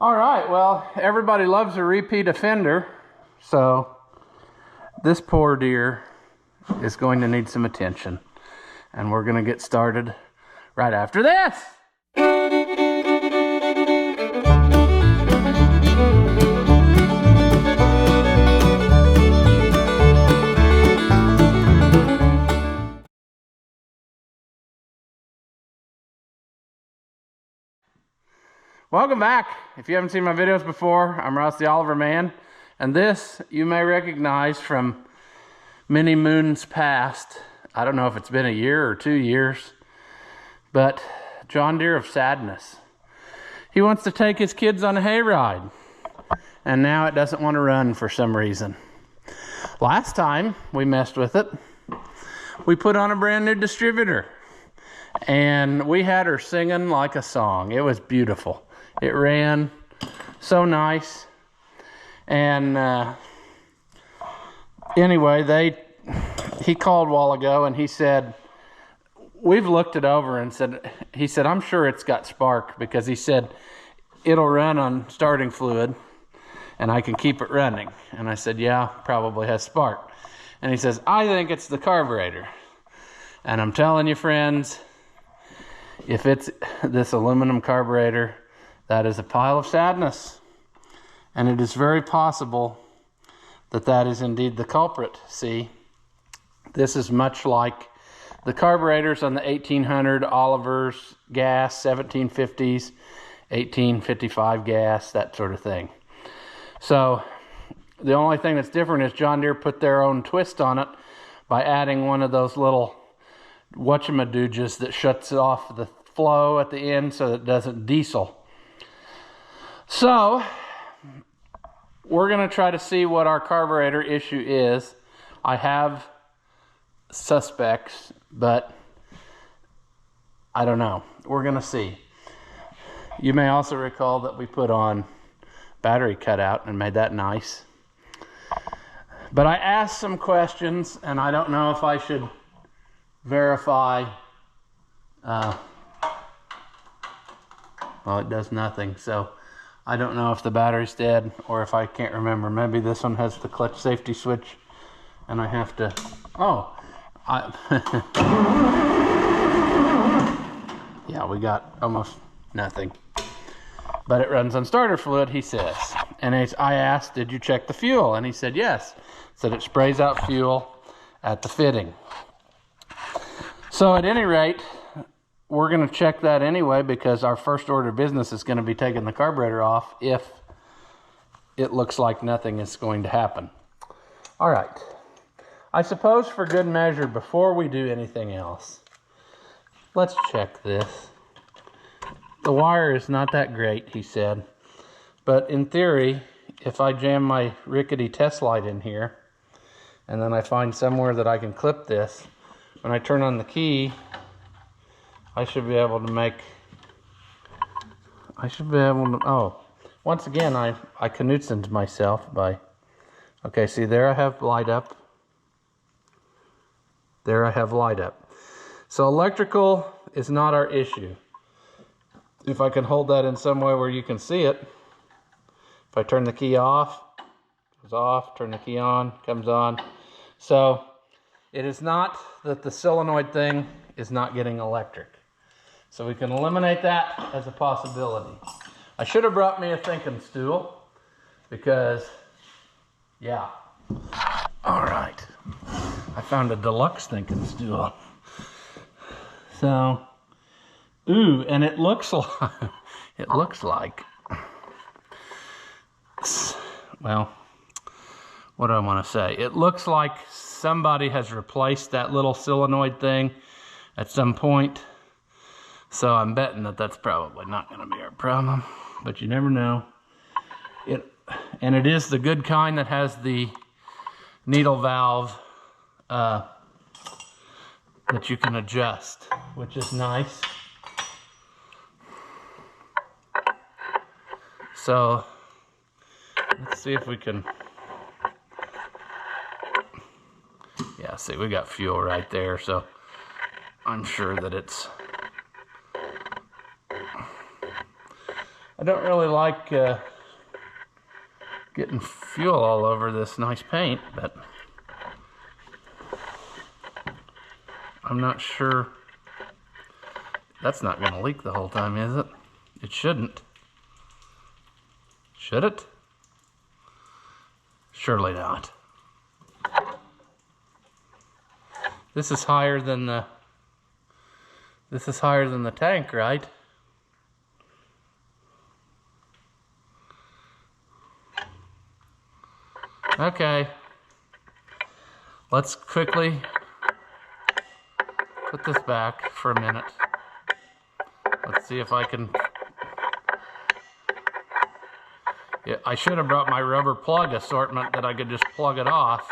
All right, well, everybody loves a repeat offender, so this poor deer is going to need some attention, and we're going to get started right after this. Welcome back. If you haven't seen my videos before, I'm Ross the Oliver Man, and this you may recognize from many moons past. I don't know if it's been a year or 2 years, but John Deere of sadness. He wants to take his kids on a hayride, and now it doesn't want to run for some reason. Last time we messed with it, we put on a brand new distributor, and we had her singing like a song. It was beautiful. It ran so nice. And anyway, he called a while ago and he said, we've looked it over and he said, I'm sure it's got spark, because he said, it'll run on starting fluid and I can keep it running. And I said, yeah, probably has spark. And he says, I think it's the carburetor. And I'm telling you, friends, if it's this aluminum carburetor, that is a pile of sadness. And it is very possible that that is indeed the culprit. See, this is much like the carburetors on the 1800 Oliver's gas, 1750s, 1855 gas, that sort of thing. So the only thing that's different is John Deere put their own twist on it by adding one of those little whatchamadooges that shuts off the flow at the end so that it doesn't diesel. So we're going to try to see what our carburetor issue is. I have suspects, but I don't know. We're going to see. You may also recall that we put on battery cutout and made that nice. But I asked some questions, and I don't know if I should verify. Well, it does nothing, so I don't know if the battery's dead or if I can't remember. Maybe this one has the clutch safety switch and I have to, yeah, we got almost nothing. But it runs on starter fluid, he says. And I asked, did you check the fuel? And he said, yes. Said it sprays out fuel at the fitting. So at any rate, we're going to check that anyway, because our first order of business is going to be taking the carburetor off if it looks like nothing is going to happen. All right. I suppose for good measure, before we do anything else, let's check this. The wire is not that great, he said. But in theory, if I jam my rickety test light in here, and then I find somewhere that I can clip this, when I turn on the key, I should be able to once again, I knutsened myself by, okay, see there I have light up. There I have light up. So electrical is not our issue. If I can hold that in some way where you can see it, if I turn the key off, it goes off, turn the key on, comes on. So it is not that the solenoid thing is not getting electric. So we can eliminate that as a possibility. I should have brought me a thinking stool because, yeah. All right. I found a deluxe thinking stool. So, ooh, and it looks like, well, what do I want to say? It looks like somebody has replaced that little solenoid thing at some point. So I'm betting that that's probably not going to be our problem, but you never know. And it is the good kind that has the needle valve that you can adjust, which is nice. So let's see if we can, yeah, see, we got fuel right there, so I'm sure that it's, I don't really like getting fuel all over this nice paint, but I'm not sure. That's not going to leak the whole time, is it? It shouldn't. Should it? Surely not. This is higher than the tank, right? Okay. Let's quickly put this back for a minute. Let's see if I can... Yeah, I should have brought my rubber plug assortment that I could just plug it off.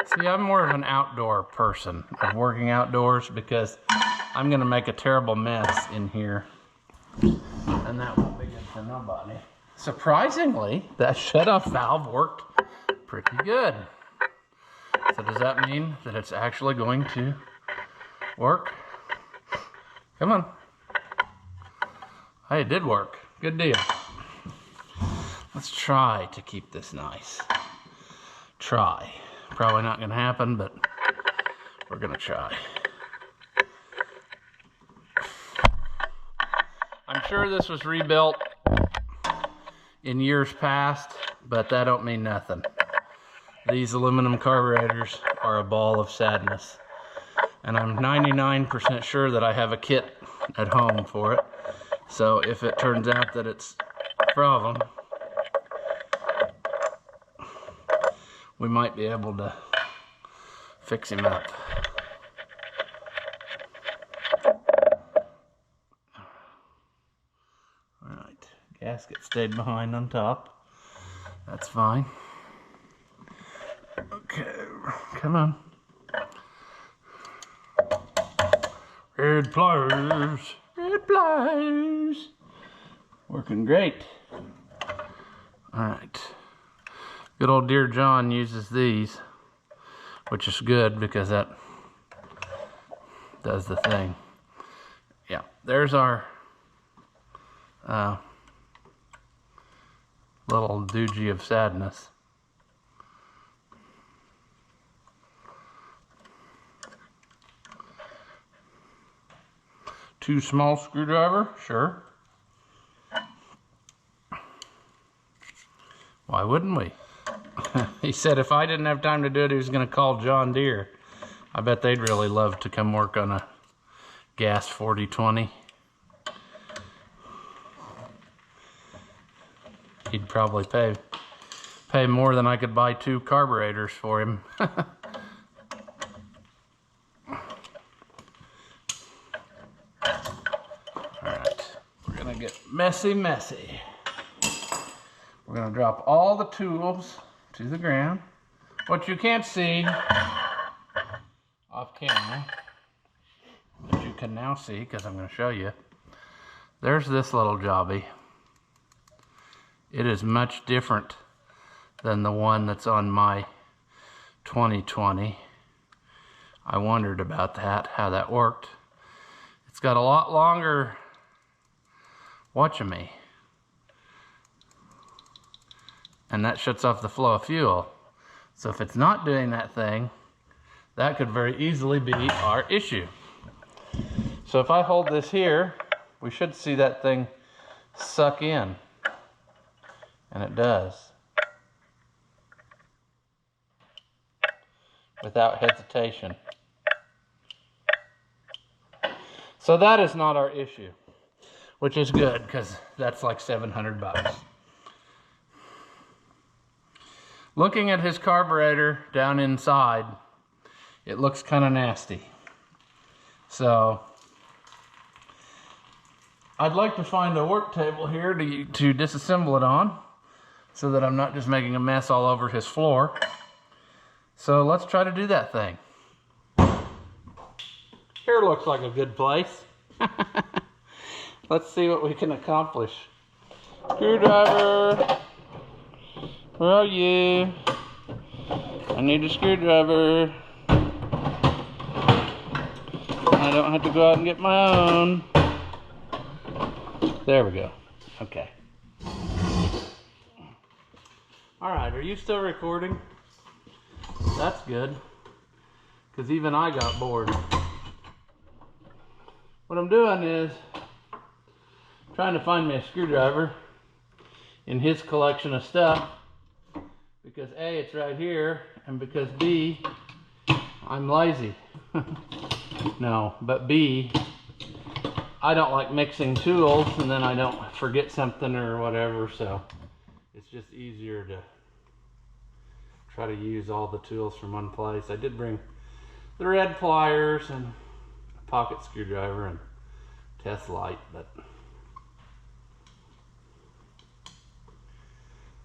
See, I'm more of an outdoor person, of working outdoors, because I'm going to make a terrible mess in here. And that won't be good for nobody. Surprisingly, that shut-off valve worked pretty good. So does that mean that it's actually going to work? Come on. Hey, it did work. Good deal. Let's try to keep this nice. Try. Probably not going to happen, but we're going to try. I'm sure this was rebuilt in years past, but that don't mean nothing. These aluminum carburetors are a ball of sadness. And I'm 99% sure that I have a kit at home for it. So if it turns out that it's a problem, we might be able to fix him up. Alright, gasket stayed behind on top. That's fine. Okay, come on. Red pliers, red pliers. Working great. Alright. Good old Deere John uses these, which is good because that does the thing. Yeah, there's our little doogie of sadness. Two small screwdriver, sure. Why wouldn't we? He said if I didn't have time to do it, he was going to call John Deere. I bet they'd really love to come work on a gas 4020. He'd probably pay more than I could buy 2 carburetors for him. Messy. We're going to drop all the tools to the ground. What you can't see off camera, but you can now see because I'm going to show you. There's this little jobby. It is much different than the one that's on my 2020. I wondered about that, how that worked. It's got a lot longer watching me, and that shuts off the flow of fuel. So if it's not doing that thing, that could very easily be our issue. So if I hold this here, we should see that thing suck in, and it does without hesitation. So that is not our issue, which is good because that's like $700. Looking at his carburetor down inside, it looks kind of nasty. So I'd like to find a work table here to disassemble it on so that I'm not just making a mess all over his floor. So let's try to do that thing. Here looks like a good place. Let's see what we can accomplish. Screwdriver, where are you? I need a screwdriver. I don't have to go out and get my own. There we go. Okay. Alright, are you still recording? That's good. Because even I got bored. What I'm doing is trying to find me a screwdriver in his collection of stuff. Because A, it's right here, and because B, I'm lazy. No, but B, I don't like mixing tools and then I don't forget something or whatever, so it's just easier to try to use all the tools from one place. I did bring the red pliers and a pocket screwdriver and test light, but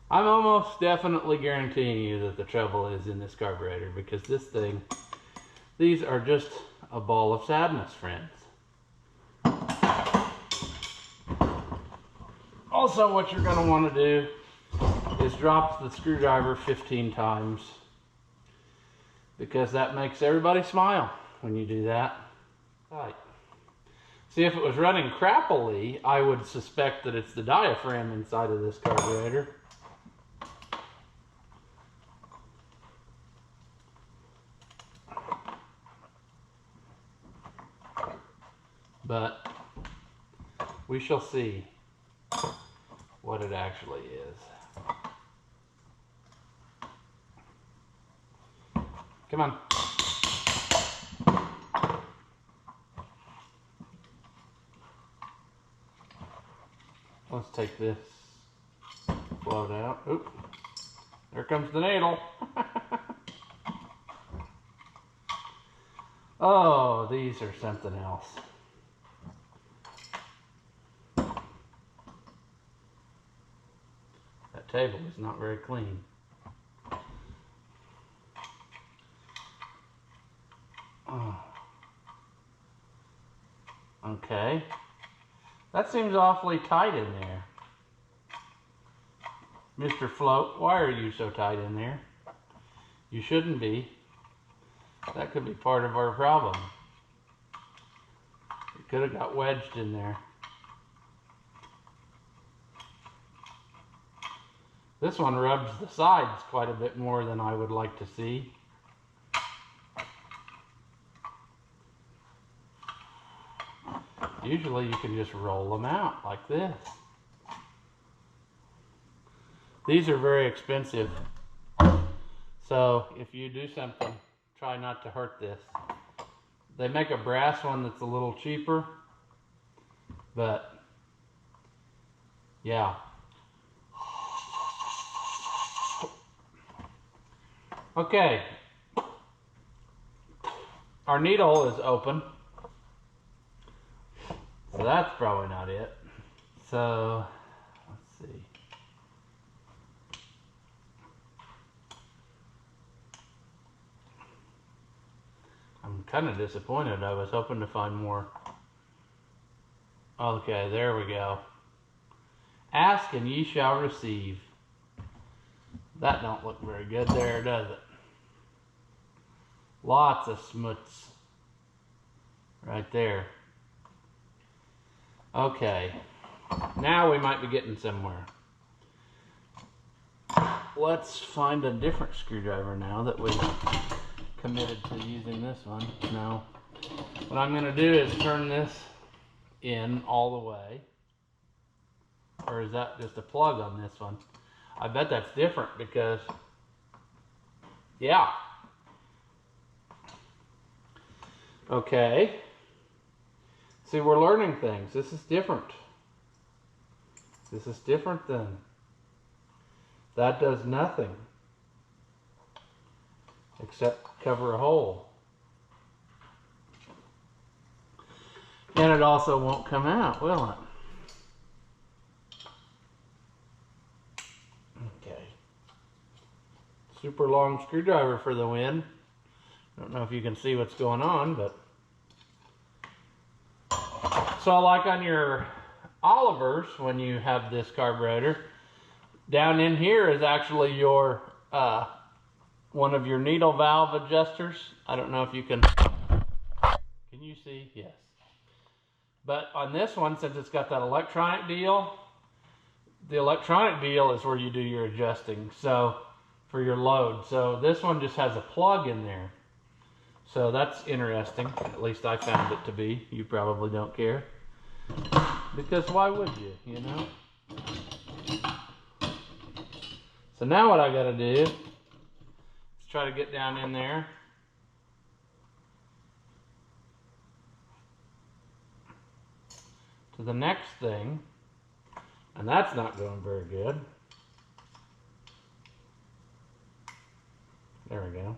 I'm almost definitely guaranteeing you that the trouble is in this carburetor, because this thing, these are just a ball of sadness, friends. Also, what you're going to want to do is drop the screwdriver 15 times, because that makes everybody smile when you do that. Right. See, if it was running crappily, I would suspect that it's the diaphragm inside of this carburetor. But we shall see what it actually is. Come on. Let's take this float out. Oop. There comes the needle. Oh, these are something else. That table is not very clean. Oh. Okay. That seems awfully tight in there. Mr. Float, why are you so tight in there? You shouldn't be. That could be part of our problem. It could have got wedged in there. This one rubs the sides quite a bit more than I would like to see. Usually you can just roll them out like this. These are very expensive. So if you do something, try not to hurt this. They make a brass one that's a little cheaper, but yeah. Okay, our needle is open, so that's probably not it. So let's see. I'm kind of disappointed. I was hoping to find more. Okay, there we go. Ask and ye shall receive. That don't look very good there, does it? Lots of smuts right there. Okay, now we might be getting somewhere. Let's find a different screwdriver now that we committed to using this one. Now, what I'm going to do is turn this in all the way. Or is that just a plug on this one? I bet that's different because, yeah. Okay. See, we're learning things. This is different. This is different than that. Does nothing except cover a hole. And it also won't come out, will it? Super long screwdriver for the win. Don't know if you can see what's going on, but so like on your Olivers, when you have this carburetor, down in here is actually your one of your needle valve adjusters. I don't know if you can Can you see? Yes. But on this one, since it's got that electronic deal, the electronic deal is where you do your adjusting, so for your load. So this one just has a plug in there. So that's interesting. At least I found it to be. You probably don't care. Because why would you, you know? So now what I gotta do is try to get down in there. To the next thing. And that's not going very good. There we go.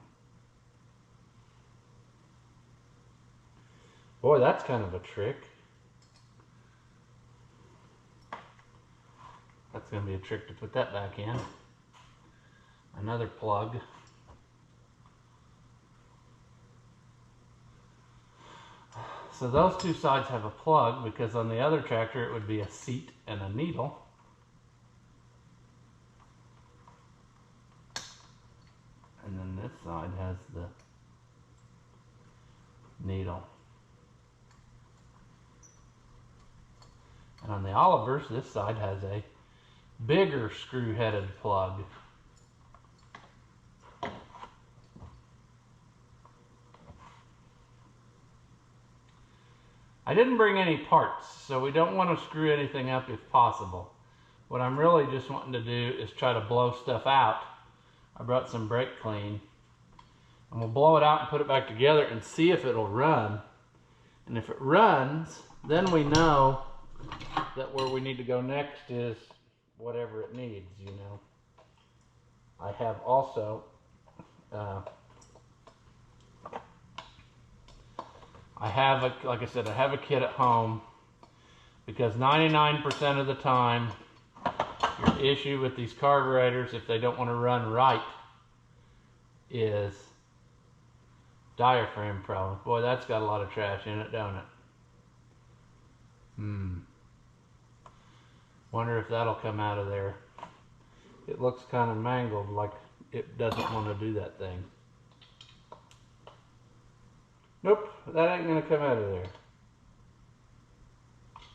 Boy, that's kind of a trick. That's going to be a trick to put that back in. Another plug. So those two sides have a plug, because on the other tractor it would be a seat and a needle. And then this side has the needle. And on the Olivers, this side has a bigger screw-headed plug. I didn't bring any parts, so we don't want to screw anything up if possible. What I'm really just wanting to do is try to blow stuff out. I brought some brake clean, and we'll blow it out and put it back together and see if it'll run. And if it runs, then we know that where we need to go next is whatever it needs, you know. I have also like I said, I have a kit at home, because 99% of the time your issue with these carburetors, if they don't want to run right, is diaphragm problem. Boy, that's got a lot of trash in it, don't it? Wonder if that'll come out of there. It looks kind of mangled, like it doesn't want to do that thing. Nope, that ain't gonna come out of there.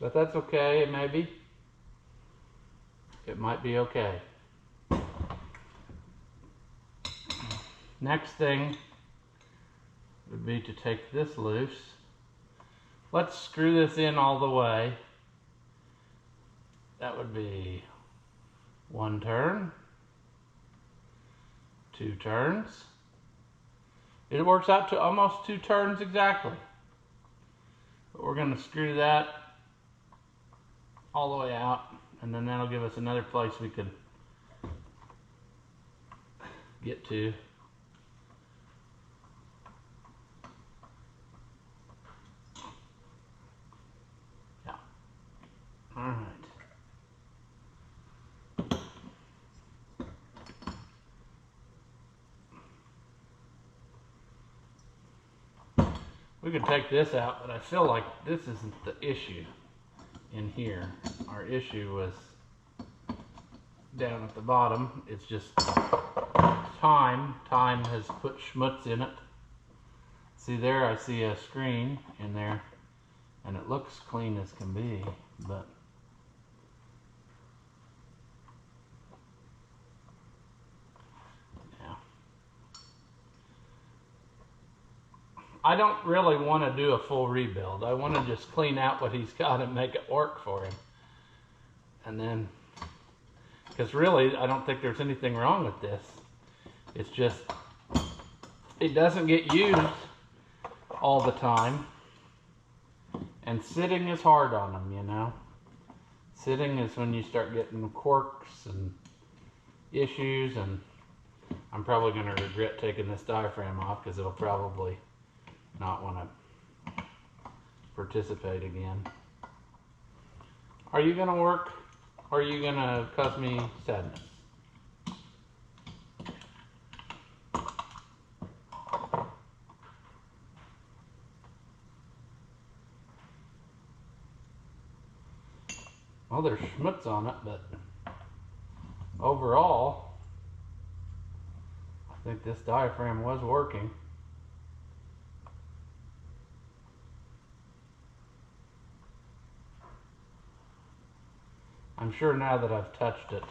But that's okay, maybe. It might be okay. Next thing would be to take this loose. Let's screw this in all the way. That would be 1 turn, 2 turns. It works out to almost 2 turns exactly. But we're going to screw that all the way out, and then that'll give us another place we could get to. Yeah. All right. We could take this out, but I feel like this isn't the issue in here. Our issue was down at the bottom. It's just time. Time has put schmutz in it. See there, I see a screen in there, and it looks clean as can be, but I don't really want to do a full rebuild. I want to just clean out what he's got and make it work for him. And then, because really, I don't think there's anything wrong with this. It's just, it doesn't get used all the time. And sitting is hard on them, you know. Sitting is when you start getting quirks and issues, and I'm probably going to regret taking this diaphragm off, because it'll probably not want to participate again. Are you going to work, or are you going to cause me sadness? Well, there's schmutz on it, but overall, I think this diaphragm was working. I'm sure now that I've touched it,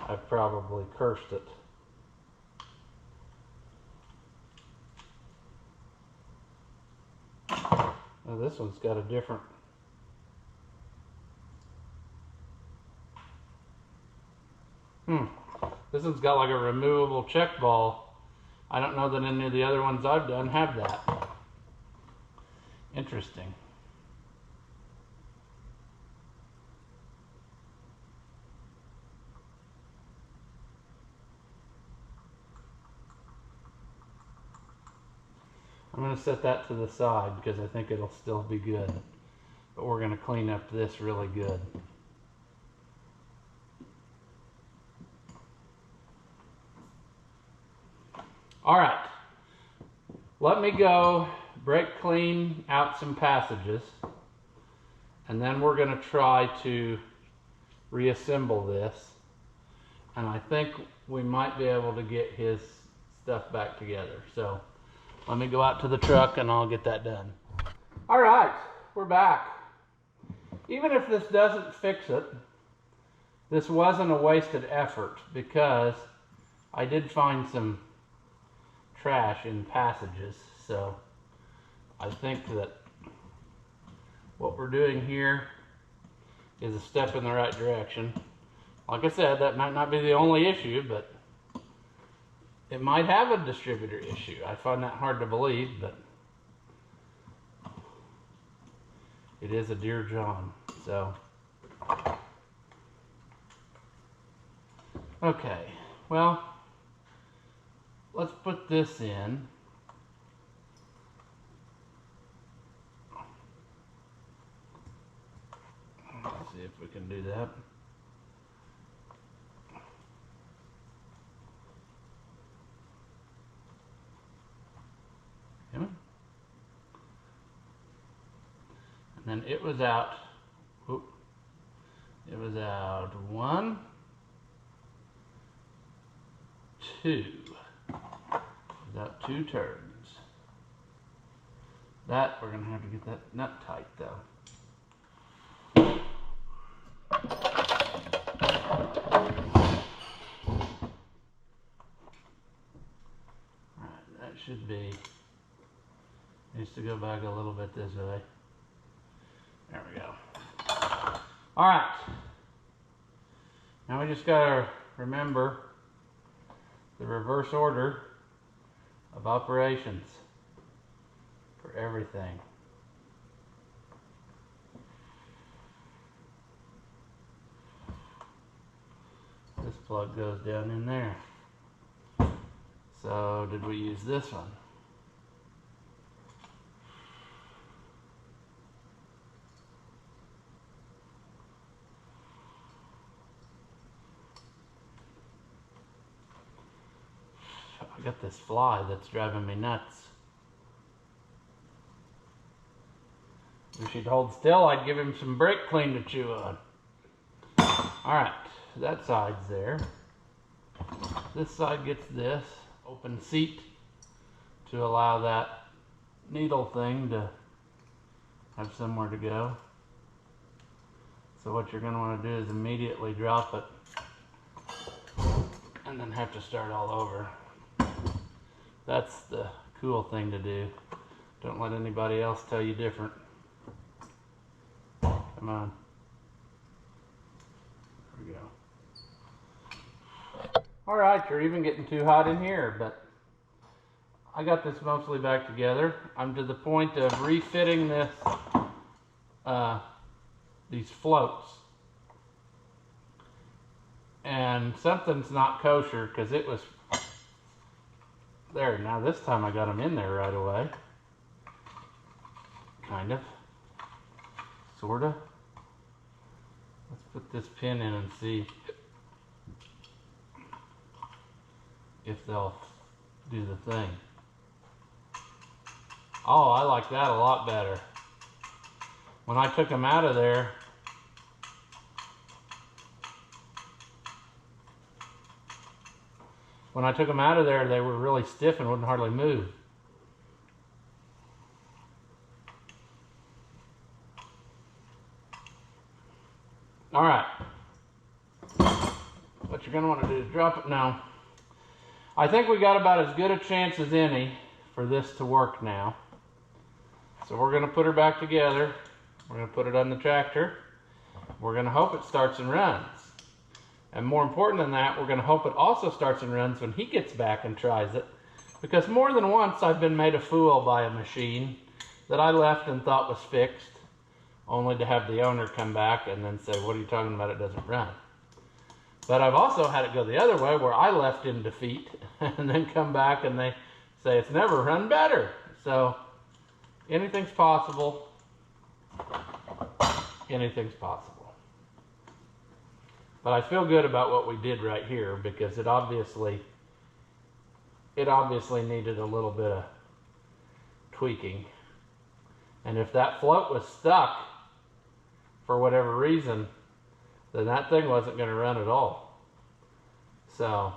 I've probably cursed it. Now this one's got a different... This one's got like a removable check ball. I don't know that any of the other ones I've done have that. Interesting. I'm going to set that to the side because I think it'll still be good. But we're going to clean up this really good. All right. Let me go brake clean out some passages. And then we're going to try to reassemble this. And I think we might be able to get his stuff back together. So let me go out to the truck and I'll get that done. All right, we're back. Even if this doesn't fix it, this wasn't a wasted effort because I did find some trash in passages. So I think that what we're doing here is a step in the right direction. Like I said, that might not be the only issue, but it might have a distributor issue. I find that hard to believe, but it is a Deere John. So, okay, well, let's put this in. Let's see if we can do that. And it was out, it was out 1, 2, it was out 2 turns. That, we're going to have to get that nut tight though. Alright, that should be, needs to go back a little bit this way. There we go. All right. Now we just gotta remember the reverse order of operations for everything. This plug goes down in there. So did we use this one? I got this fly that's driving me nuts. If he'd hold still, I'd give him some brake clean to chew on. Alright, that side's there. This side gets this open seat to allow that needle thing to have somewhere to go. So what you're going to want to do is immediately drop it and then have to start all over. That's the cool thing to do. Don't let anybody else tell you different. Come on. There we go. Alright, you're even getting too hot in here, but I got this mostly back together. I'm to the point of refitting this, these floats. And something's not kosher because it was there. Now this time I got them in there right away. Kind of. Sorta. Let's put this pin in and see if they'll do the thing. Oh, I like that a lot better. When I took them out of there, they were really stiff and wouldn't hardly move. All right. What you're gonna want to do is drop it now. I think we got about as good a chance as any for this to work now. So we're gonna put her back together. We're gonna put it on the tractor. We're gonna hope it starts and runs. And more important than that, we're gonna hope it also starts and runs when he gets back and tries it. Because more than once I've been made a fool by a machine that I left and thought was fixed, only to have the owner come back and then say, what are you talking about, it doesn't run. But I've also had it go the other way where I left in defeat and then come back and they say it's never run better. So anything's possible. Anything's possible. But I feel good about what we did right here because it obviously needed a little bit of tweaking. And if that float was stuck for whatever reason, then that thing wasn't going to run at all. So,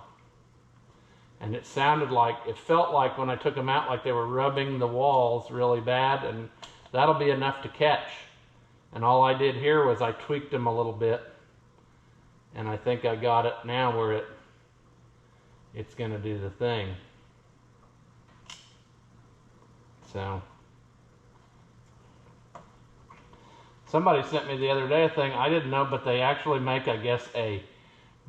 and it sounded like, it felt like when I took them out like they were rubbing the walls really bad, and that'll be enough to catch. And all I did here was I tweaked them a little bit, and I think I got it now where it's going to do the thing. So, somebody sent me the other day a thing I didn't know, but they actually make, I guess, a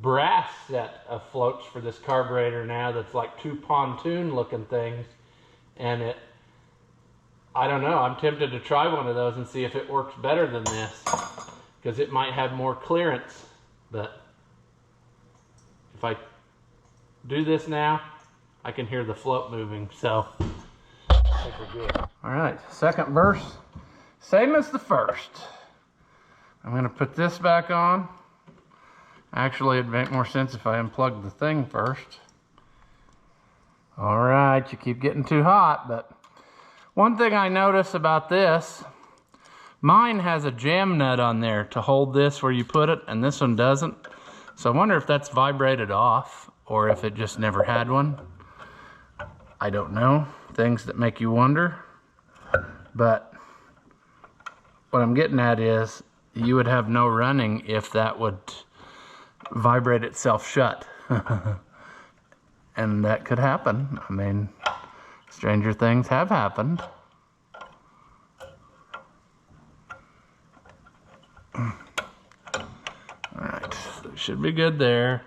brass set of floats for this carburetor now that's like two pontoon looking things. And I don't know, I'm tempted to try one of those and see if it works better than this, because it might have more clearance. But if I do this now, I can hear the float moving, so I think we're good. All right, second verse. Same as the first. I'm going to put this back on. Actually, it'd make more sense if I unplugged the thing first. All right, you keep getting too hot, but one thing I notice about this, mine has a jam nut on there to hold this where you put it, and this one doesn't. So I wonder if that's vibrated off or if it just never had one. I don't know. Things that make you wonder. But what I'm getting at is you would have no running if that would vibrate itself shut. And that could happen. I mean, stranger things have happened. Alright, so it should be good there.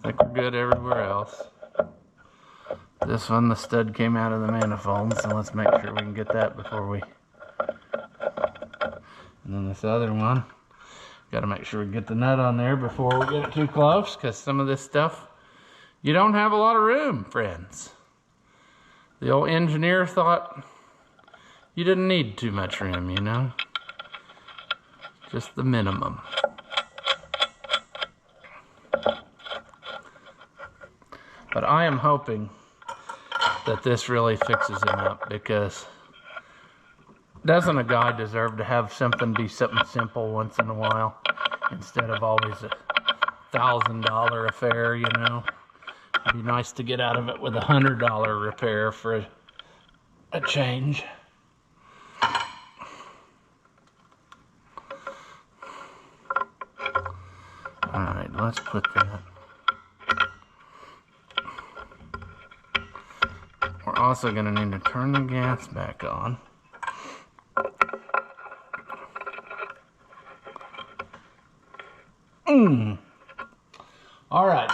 I think we're good everywhere else. This one, the stud came out of the manifold, so let's make sure we can get that before we... And then this other one, got to make sure we get the nut on there before we get it too close, because some of this stuff, you don't have a lot of room, friends. The old engineer thought you didn't need too much room, you know? Just the minimum. But I am hoping that this really fixes him up, because doesn't a guy deserve to have something be something simple once in a while instead of always a $1,000 affair, you know? It'd be nice to get out of it with a $100 repair for a change. Alright, let's put that. We're also going to need to turn the gas back on. Alright,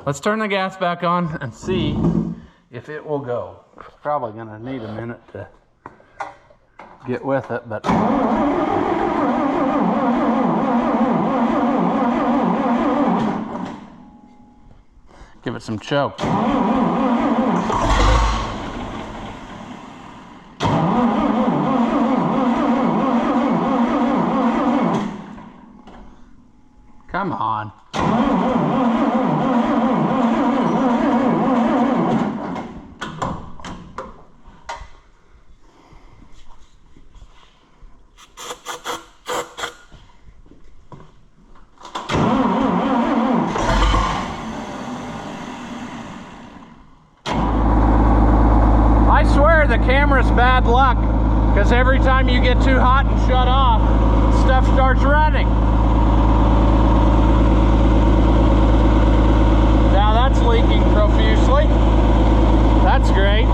let's turn the gas back on and see if it will go. It's probably going to need a minute to get with it, but give it some choke. Come on. I swear the camera's bad luck, because every time you get too hot and shut off, stuff starts running. Now that's leaking profusely. That's great.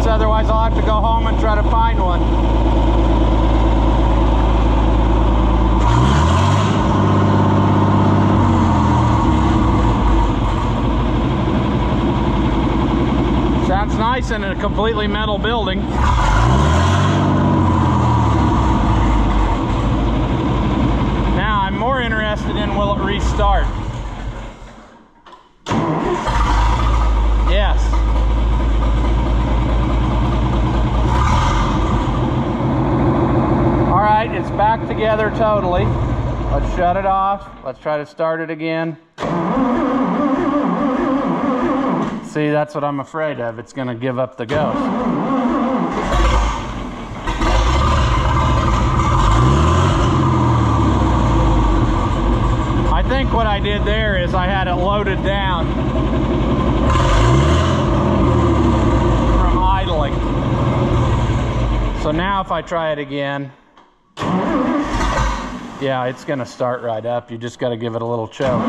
Otherwise I'll have to go home and try to find one. Sounds nice in a completely metal building. Now I'm more interested in, will it restart? Yes. Alright, it's back together totally. Let's shut it off. Let's try to start it again. See, that's what I'm afraid of. It's going to give up the ghost. I think what I did there is I had it loaded down from idling. So now if I try it again, yeah, it's gonna start right up. You just gotta give it a little choke.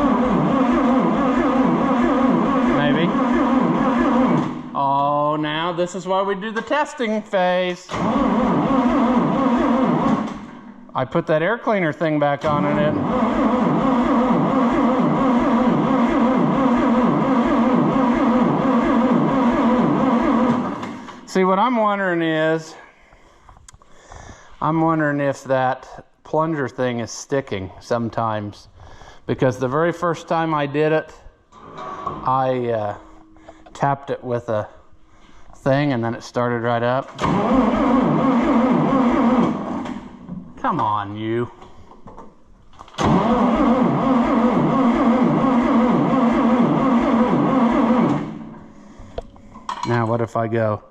Maybe. Oh, now this is why we do the testing phase. I put that air cleaner thing back on in it. See, what I'm wondering is, if that plunger thing is sticking sometimes, because the very first time I did it, I tapped it with a thing and then it started right up. Come on, you. Now what if I go?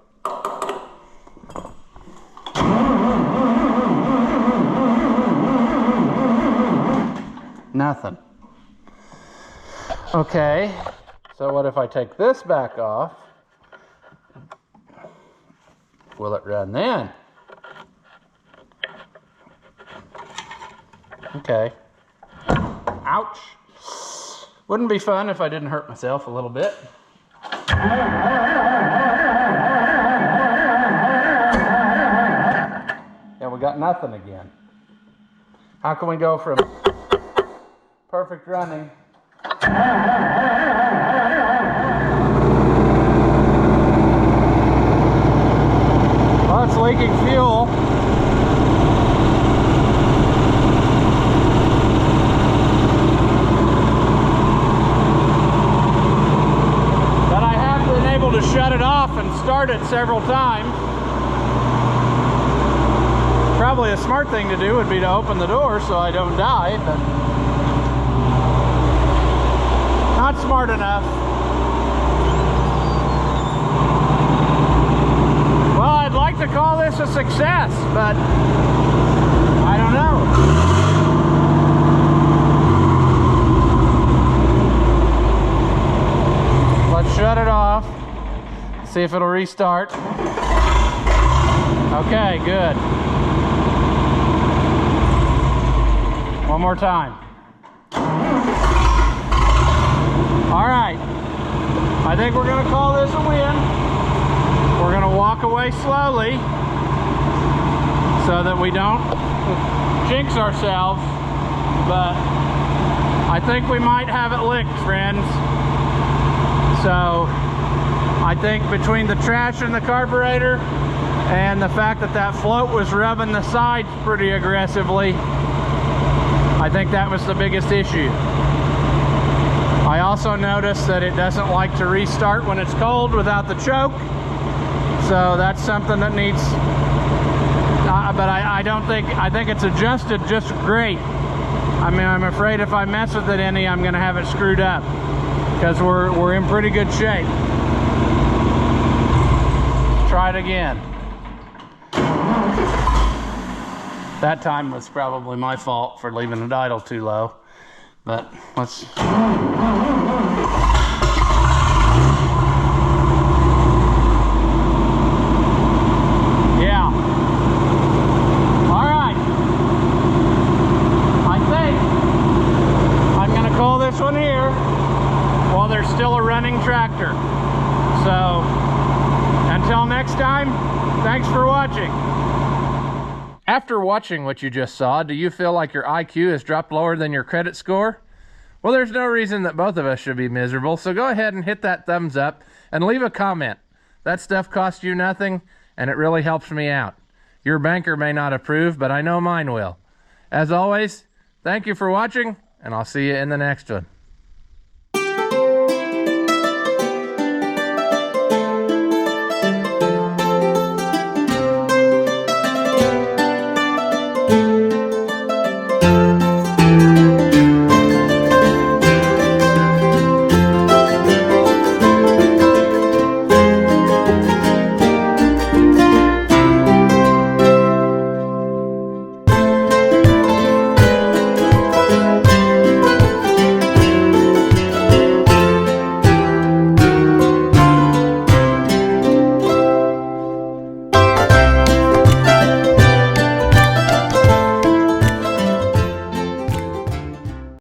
Nothing. Okay, so what if I take this back off? Will it run then? Okay. Ouch. Wouldn't be fun if I didn't hurt myself a little bit. Yeah, we got nothing again. How can we go from perfect running? Well, it's leaking fuel. But I have been able to shut it off and start it several times. Probably a smart thing to do would be to open the door so I don't die, but not smart enough. Well, I'd like to call this a success, but I don't know. Let's shut it off. See if it'll restart. Okay, good. One more time. All right, I think we're gonna call this a win. We're gonna walk away slowly so that we don't jinx ourselves, but I think we might have it licked, friends. So I think between the trash in the carburetor and the fact that that float was rubbing the sides pretty aggressively, I think that was the biggest issue. I also noticed that it doesn't like to restart when it's cold without the choke. So that's something that needs, but I don't think, I think it's adjusted just great. I mean, I'm afraid if I mess with it any, I'm gonna have it screwed up. because we're in pretty good shape. Try it again. That time was probably my fault for leaving it idle too low, but let's... Yeah. All right. I think I'm gonna call this one here while there's still a running tractor. So, until next time, thanks for watching. After watching what you just saw, do you feel like your IQ has dropped lower than your credit score? Well, there's no reason that both of us should be miserable, so go ahead and hit that thumbs up and leave a comment. That stuff costs you nothing, and it really helps me out. Your banker may not approve, but I know mine will. As always, thank you for watching, and I'll see you in the next one.